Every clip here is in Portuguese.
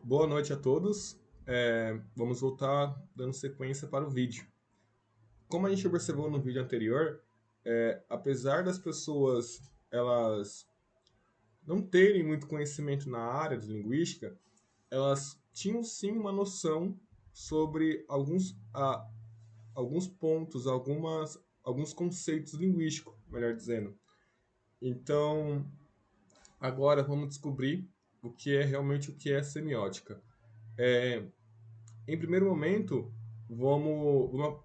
Boa noite a todos. Vamos voltar dando sequência para o vídeo. Como a gente observou no vídeo anterior, apesar das pessoas elas não terem muito conhecimento na área de linguística, elas tinham sim uma noção sobre alguns pontos, alguns conceitos linguísticos, melhor dizendo. Então, agora vamos descobrir o que é semiótica. Em primeiro momento,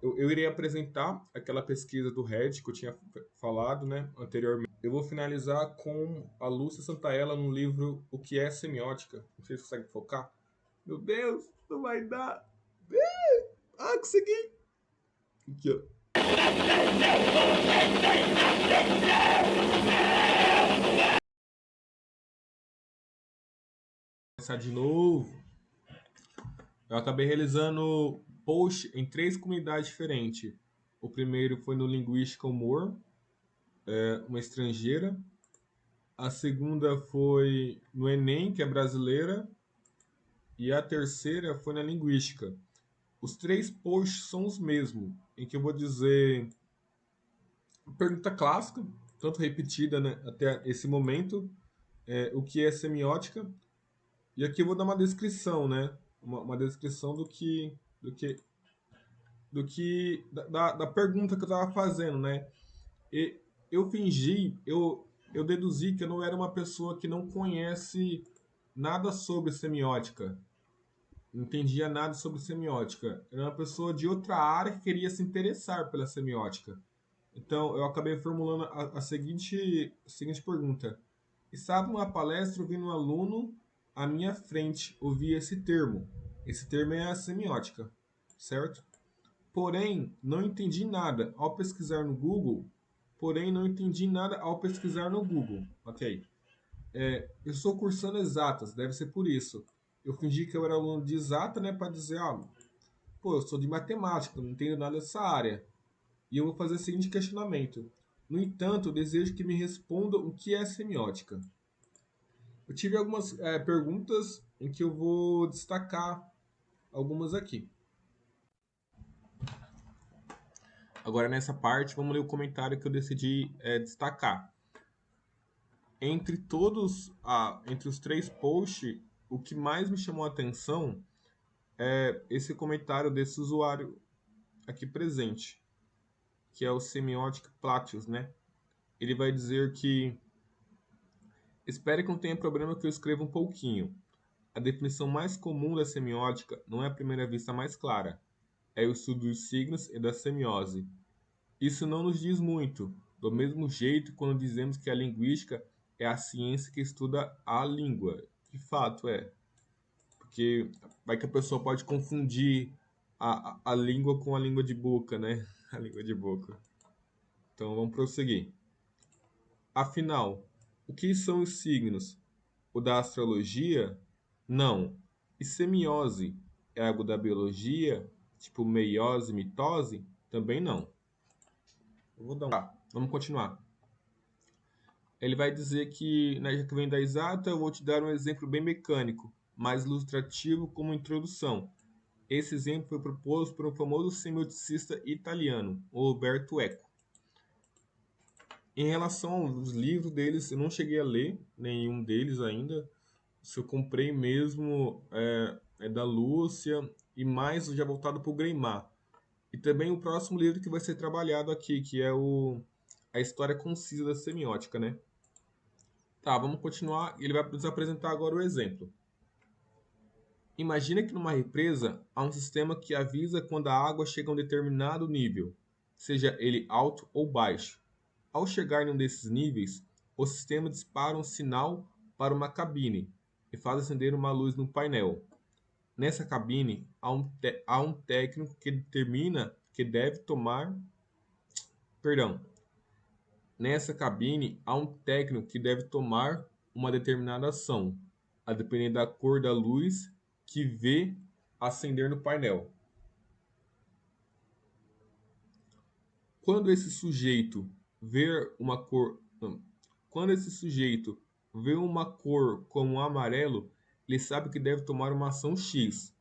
eu irei apresentar aquela pesquisa do Reddit que eu tinha falado, né, anteriormente. Eu vou finalizar com a Lúcia Santaella no livro O que é Semiótica. Não sei se consegue focar. Meu Deus, não vai dar. Consegui! Aqui, ó. Vou começar de novo. Eu acabei realizando post em 3 comunidades diferentes. O primeiro foi no Linguística Humor, uma estrangeira. A segunda foi no Enem, que é brasileira. E a terceira foi na Linguística. Os 3 posts são os mesmos, em que eu vou dizer pergunta clássica, tanto repetida, né, até esse momento, o que é semiótica. E aqui eu vou dar uma descrição, né? Uma descrição da pergunta que eu estava fazendo, né? E eu deduzi que eu não era uma pessoa que não conhece nada sobre semiótica, não entendia nada sobre semiótica. Era uma pessoa de outra área que queria se interessar pela semiótica. Então, eu acabei formulando a seguinte pergunta. Estava numa palestra ouvindo um aluno à minha frente ouvir esse termo. Esse termo é a semiótica, certo? Porém, não entendi nada ao pesquisar no Google. Ok. Eu estou cursando exatas, deve ser por isso. Eu fingi que eu era aluno de exata, né, para dizer, pô, eu sou de matemática, não entendo nada dessa área. E eu vou fazer o seguinte questionamento. No entanto, eu desejo que me respondam o que é semiótica. Eu tive algumas perguntas em que eu vou destacar algumas aqui. Agora, nessa parte, vamos ler o comentário que eu decidi destacar. Entre os 3 posts, o que mais me chamou a atenção é esse comentário desse usuário aqui presente, que é o Semiotic Platius, né? Ele vai dizer que espere que não tenha problema que eu escreva um pouquinho. A definição mais comum da semiótica não é à primeira vista mais clara. É o estudo dos signos e da semiose. Isso não nos diz muito, do mesmo jeito quando dizemos que a linguística é a ciência que estuda a língua. De fato é, porque vai que a pessoa pode confundir a língua com a língua de boca, né? A língua de boca. Então vamos prosseguir. Afinal, o que são os signos? O da astrologia? Não. E semiose é algo da biologia? Tipo meiose, mitose? Também não. Eu vou dar vamos continuar. Ele vai dizer que, já que vem da exata, eu vou te dar um exemplo bem mecânico, mais ilustrativo como introdução. Esse exemplo foi proposto por um famoso semioticista italiano, Roberto Eco. Em relação aos livros deles, eu não cheguei a ler nenhum deles ainda. Se eu comprei mesmo é da Lúcia e mais já voltado para o Greymar. E também o próximo livro que vai ser trabalhado aqui, que é A História Concisa da Semiótica, né? Tá, vamos continuar. Ele vai nos apresentar agora o exemplo. Imagina que numa represa há um sistema que avisa quando a água chega a um determinado nível, seja ele alto ou baixo. Ao chegar em um desses níveis, o sistema dispara um sinal para uma cabine e faz acender uma luz no painel. Nessa cabine, há um técnico que determina que deve tomar. Perdão. Nessa cabine, há um técnico que deve tomar uma determinada ação, a depender da cor da luz que vê acender no painel. Quando esse sujeito vê uma cor, quando esse sujeito vê uma cor como amarelo, ele sabe que deve tomar uma ação X,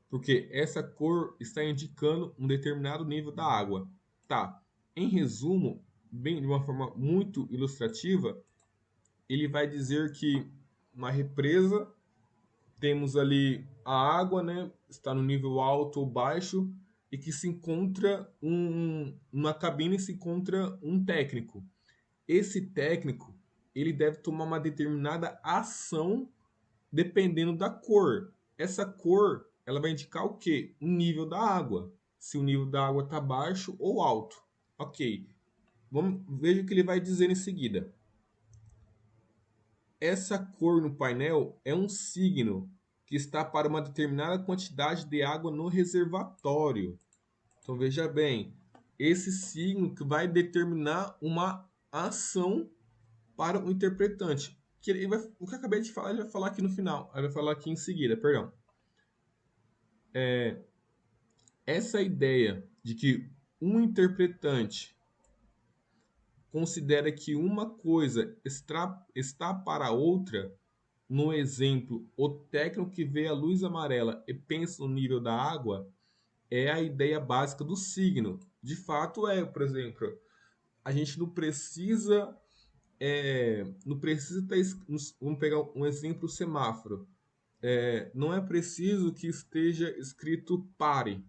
porque essa cor está indicando um determinado nível da água. Tá. Em resumo, bem de uma forma muito ilustrativa, ele vai dizer que uma represa temos ali a água, né? Está no nível alto ou baixo e que se encontra uma cabine se encontra um técnico. Esse técnico ele deve tomar uma determinada ação dependendo da cor. Essa cor ela vai indicar o quê? O nível da água. Se o nível da água está baixo ou alto. Ok. Veja o que ele vai dizer em seguida. Essa cor no painel é um signo que está para uma determinada quantidade de água no reservatório. Então veja bem, esse signo que vai determinar uma ação para o interpretante. O que eu acabei de falar, ele vai falar aqui no final. Ele vai falar aqui em seguida, perdão. Essa ideia de que um interpretante considera que uma coisa está para outra, no exemplo, o técnico que vê a luz amarela e pensa no nível da água, é a ideia básica do signo. De fato por exemplo, a gente não precisa ter, vamos pegar um exemplo, semáforo. Não é preciso que esteja escrito pare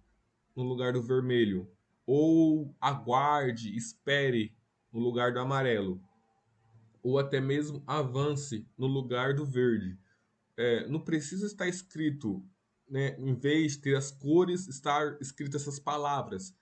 no lugar do vermelho, ou aguarde, espere no lugar do amarelo, ou até mesmo avance no lugar do verde. Não precisa estar escrito, né, em vez de ter as cores, estar escrito essas palavras.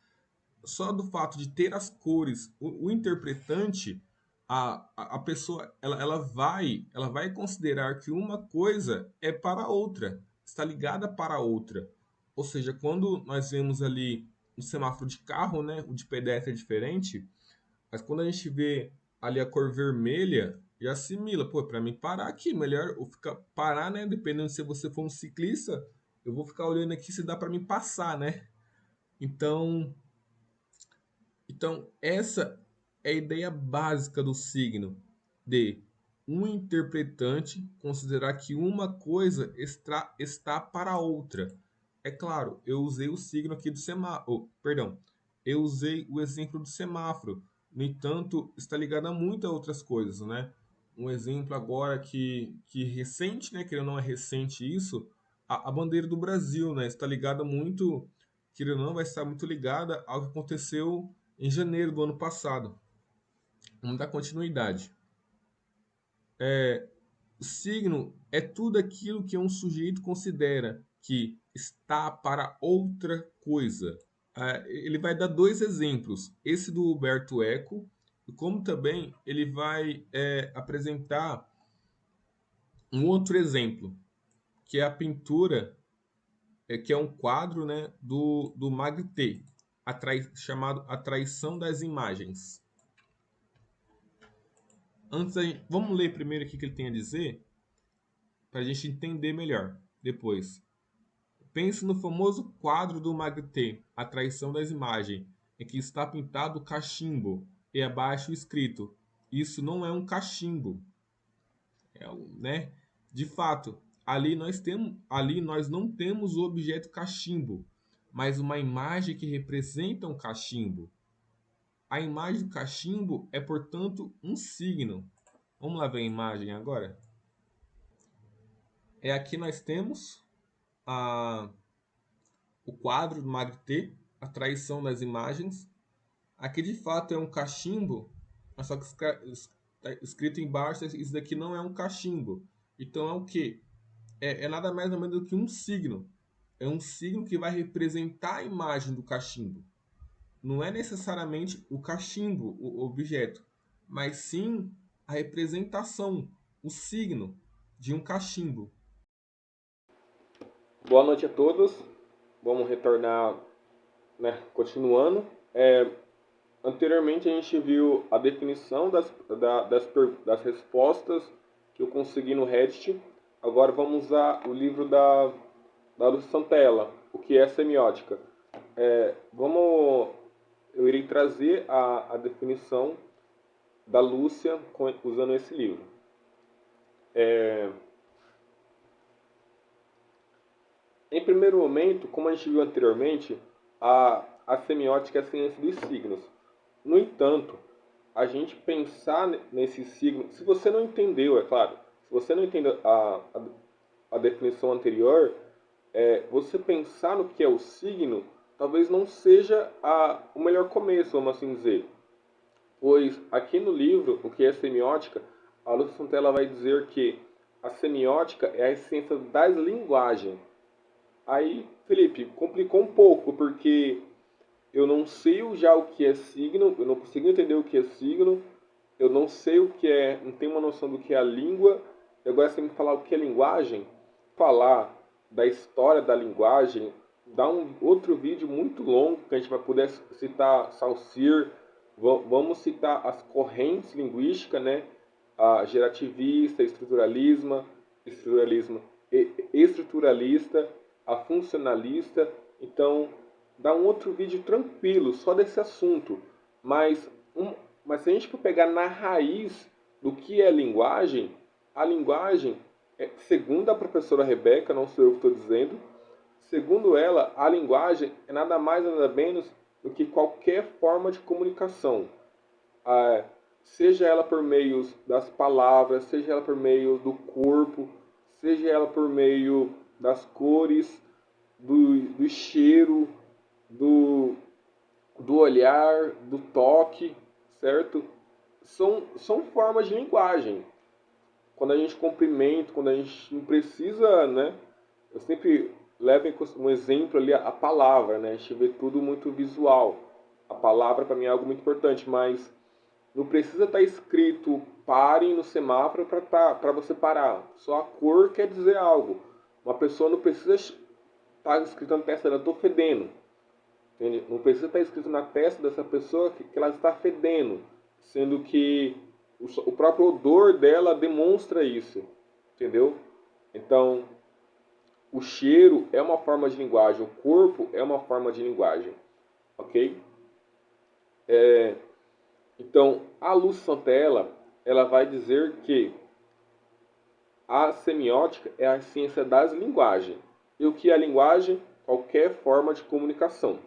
Só do fato de ter as cores, o interpretante, a pessoa, ela vai considerar que uma coisa é para a outra, está ligada para a outra. Ou seja, quando nós vemos ali um semáforo de carro, né, o de pedestre é diferente, mas quando a gente vê ali a cor vermelha, já assimila, pô, para mim parar aqui, melhor eu ficar parar, né, dependendo se você for um ciclista, eu vou ficar olhando aqui se dá para mim passar, né? Então, essa é a ideia básica do signo, de um interpretante considerar que uma coisa está para a outra. É claro, eu usei o signo aqui do semáforo, perdão, eu usei o exemplo do semáforo. No entanto, está ligado a muitas outras coisas, né? Um exemplo agora que recente, né? Que não é recente isso, a bandeira do Brasil, né? Está ligada muito, querendo ou não, vai estar muito ligada ao que aconteceu em janeiro do ano passado. Vamos dar continuidade. O signo é tudo aquilo que um sujeito considera que está para outra coisa. Ele vai dar dois exemplos. Esse do Humberto Eco, e como também ele vai apresentar um outro exemplo, que é a pintura, que é um quadro, né, do Magritte, chamado A Traição das Imagens. Vamos ler primeiro aqui o que ele tem a dizer, para a gente entender melhor depois. Pense no famoso quadro do Magritte, A Traição das Imagens, em que está pintado o cachimbo e abaixo escrito: isso não é um cachimbo. Né? De fato, ali nós não temos o objeto cachimbo, mas uma imagem que representa um cachimbo. A imagem do cachimbo é, portanto, um signo. Vamos lá ver a imagem agora? Aqui nós temos o quadro do Magritte, A Traição das Imagens. Aqui de fato é um cachimbo, só que está escrito embaixo, isso daqui não é um cachimbo. Então é o que? É nada mais ou menos do que um signo. É um signo que vai representar a imagem do cachimbo. Não é necessariamente o cachimbo, o objeto, mas sim a representação, o signo de um cachimbo. Boa noite a todos. Vamos retornar, né, continuando. Anteriormente a gente viu a definição das respostas que eu consegui no Reddit. Agora vamos usar o livro da Lúcia Santella, o que é semiótica. Eu irei trazer a definição da Lúcia usando esse livro. primeiro momento, como a gente viu anteriormente, a semiótica é a ciência dos signos. No entanto, a gente pensar nesse signo, se você não entendeu, é claro, se você não entendeu a definição anterior, você pensar no que é o signo, talvez não seja o melhor começo, vamos assim dizer. Pois aqui no livro, o que é semiótica, a Lúcia Santella vai dizer que a semiótica é a ciência das linguagens. Aí, Felipe, complicou um pouco, porque eu não sei já o que é signo, eu não consigo entender o que é signo, eu não sei o que é, não tenho uma noção do que é a língua, e agora você me falar o que é linguagem, falar da história da linguagem, dá um outro vídeo muito longo, que a gente vai poder citar Saussure, vamos citar as correntes linguísticas, né? A gerativista, estruturalista, a funcionalista. Então, dá um outro vídeo tranquilo, só desse assunto. Mas se a gente for pegar na raiz do que é a linguagem, segundo a professora Rebeca, não sou eu que estou dizendo, segundo ela, a linguagem é nada mais nada menos do que qualquer forma de comunicação. Seja ela por meio das palavras, seja ela por meio do corpo, seja ela por meio das cores, do cheiro, do olhar, do toque, certo? São formas de linguagem. Quando a gente cumprimenta, quando a gente não precisa, né? Eu sempre levo um exemplo ali a palavra, né? A gente vê tudo muito visual. A palavra para mim é algo muito importante, mas não precisa estar escrito pare no semáforo para você parar. Só a cor quer dizer algo. Uma pessoa não precisa estar escrito na testa dela, estou fedendo. Entende? Não precisa estar escrito na testa dessa pessoa que ela está fedendo. Sendo que o próprio odor dela demonstra isso. Entendeu? Então, o cheiro é uma forma de linguagem. O corpo é uma forma de linguagem. Ok? Então, a Lúcia Santella, ela vai dizer que a semiótica é a ciência das linguagens. E o que é a linguagem? Qualquer forma de comunicação.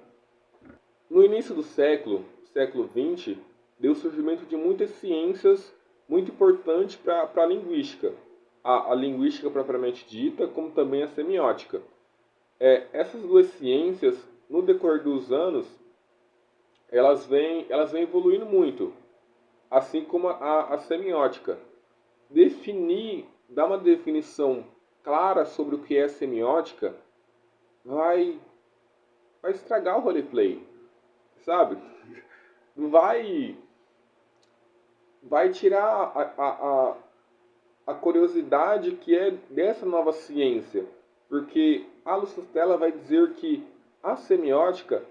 No início do século XX, deu o surgimento de muitas ciências muito importantes para a linguística. A linguística propriamente dita, como também a semiótica. Essas duas ciências, no decorrer dos anos, elas vêm evoluindo muito, assim como a semiótica. Dar uma definição clara sobre o que é semiótica vai estragar o roleplay, sabe? Vai tirar a curiosidade que é dessa nova ciência, porque a Lúcia Santella vai dizer que a semiótica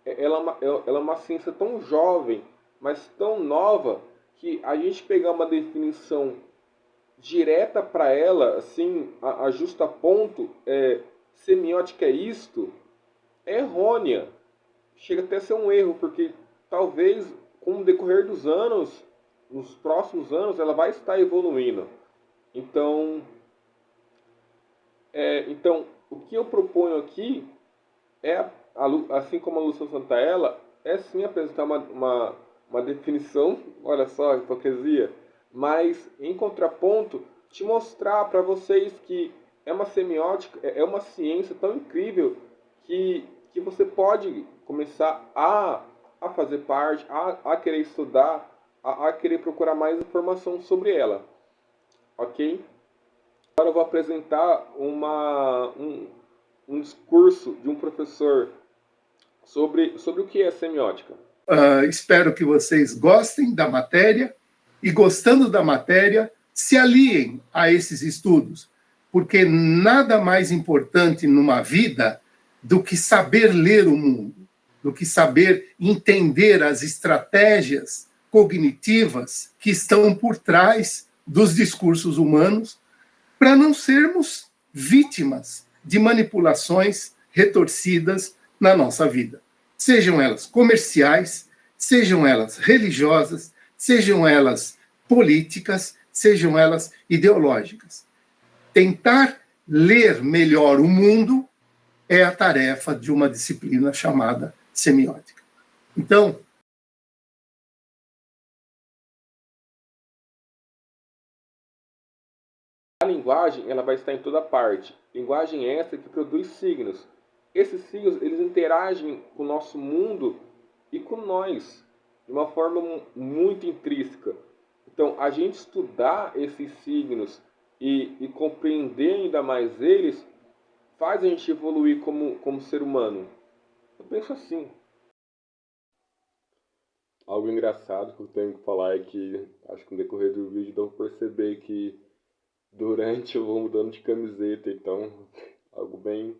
ela é uma ciência tão jovem, mas tão nova, que a gente pegar uma definição direta para ela, assim, a justa ponto, semiótica é isto, é errônea. Chega até a ser um erro, porque talvez com o decorrer dos anos, nos próximos anos, ela vai estar evoluindo. Então, o que eu proponho aqui é, assim como a Lúcia Santella, é sim apresentar uma definição, olha só a hipocrisia, mas em contraponto, te mostrar para vocês que é uma semiótica, é uma ciência tão incrível que você pode começar a fazer parte, a querer estudar, a querer procurar mais informação sobre ela. Ok? Agora eu vou apresentar um discurso de um professor sobre o que é semiótica. Espero que vocês gostem da matéria e, gostando da matéria, se aliem a esses estudos, porque nada mais importante numa vida do que saber ler o mundo, do que saber entender as estratégias cognitivas que estão por trás dos discursos humanos, para não sermos vítimas de manipulações retorcidas na nossa vida. Sejam elas comerciais, sejam elas religiosas, sejam elas políticas, sejam elas ideológicas. Tentar ler melhor o mundo é a tarefa de uma disciplina chamada semiótica. Então, a linguagem ela vai estar em toda parte. Linguagem essa que produz signos. Esses signos eles interagem com o nosso mundo e com nós de uma forma muito intrínseca. Então, a gente estudar esses signos e compreender ainda mais eles faz a gente evoluir como ser humano. Eu penso assim. Algo engraçado que eu tenho que falar é que, acho que no decorrer do vídeo dá pra perceber que durante eu vou mudando de camiseta, então algo bem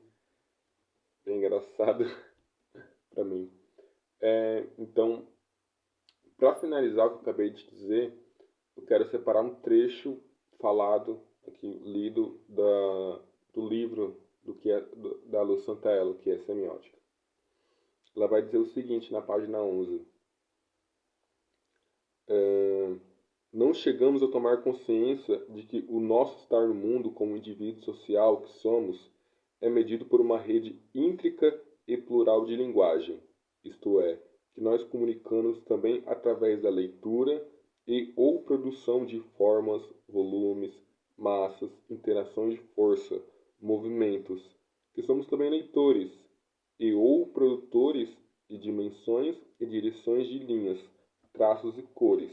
engraçado pra mim. Então, para finalizar o que eu acabei de dizer, eu quero separar um trecho falado, aqui, lido do livro da Lu Santaella, que é Semiótica. Ela vai dizer o seguinte na página 11. Não chegamos a tomar consciência de que o nosso estar no mundo como indivíduo social que somos é medido por uma rede íntrica e plural de linguagem, isto é, que nós comunicamos também através da leitura e ou produção de formas, volumes, massas, interações de força, movimentos, que somos também leitores e ou produtores de dimensões e direções de linhas, traços e cores.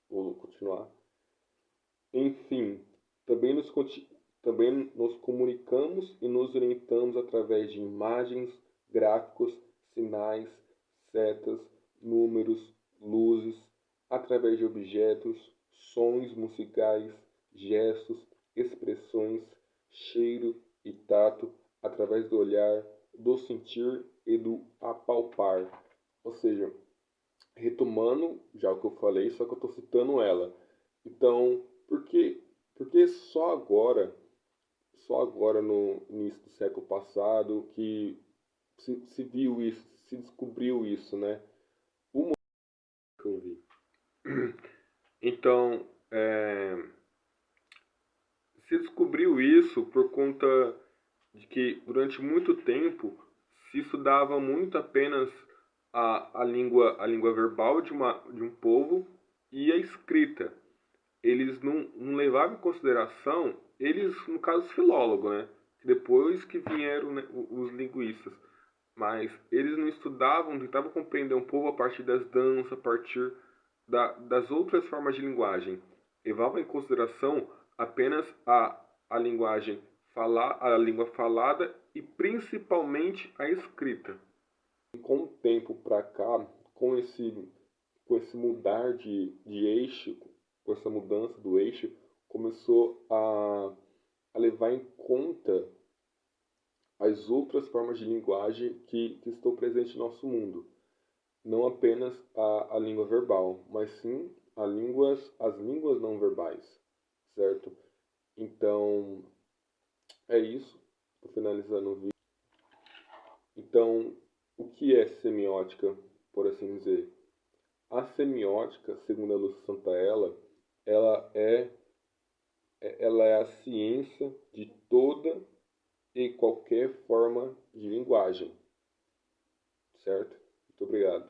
Vou continuar. Enfim, também nos comunicamos e nos orientamos através de imagens, gráficos, sinais, setas, números, luzes, através de objetos, sons musicais, gestos, expressões, cheiro e tato, através do olhar, do sentir e do apalpar. Ou seja, retomando já o que eu falei, só que eu estou citando ela. Então, porque só agora no início do século passado que se viu isso, se descobriu isso, né? O que eu vi. Então, se descobriu isso por conta de que durante muito tempo se estudava muito apenas a língua verbal de um povo e a escrita. Eles não levavam em consideração, eles, no caso, os filólogos, né? Depois que vieram, né, os linguistas. Mas eles não estudavam, tentavam compreender um pouco a partir das danças, a partir das outras formas de linguagem. Levavam em consideração apenas a linguagem a língua falada e principalmente a escrita. Com o tempo para cá, com esse mudar de eixo, com essa mudança do eixo, começou a levar em conta as outras formas de linguagem que estão presentes no nosso mundo. Não apenas a língua verbal, mas sim as línguas não verbais, certo? Então, é isso. Estou finalizando o vídeo. Então, o que é semiótica, por assim dizer? A semiótica, segundo a Lúcia Santaella, ela é a ciência de toda e qualquer forma de linguagem, certo? Muito obrigado.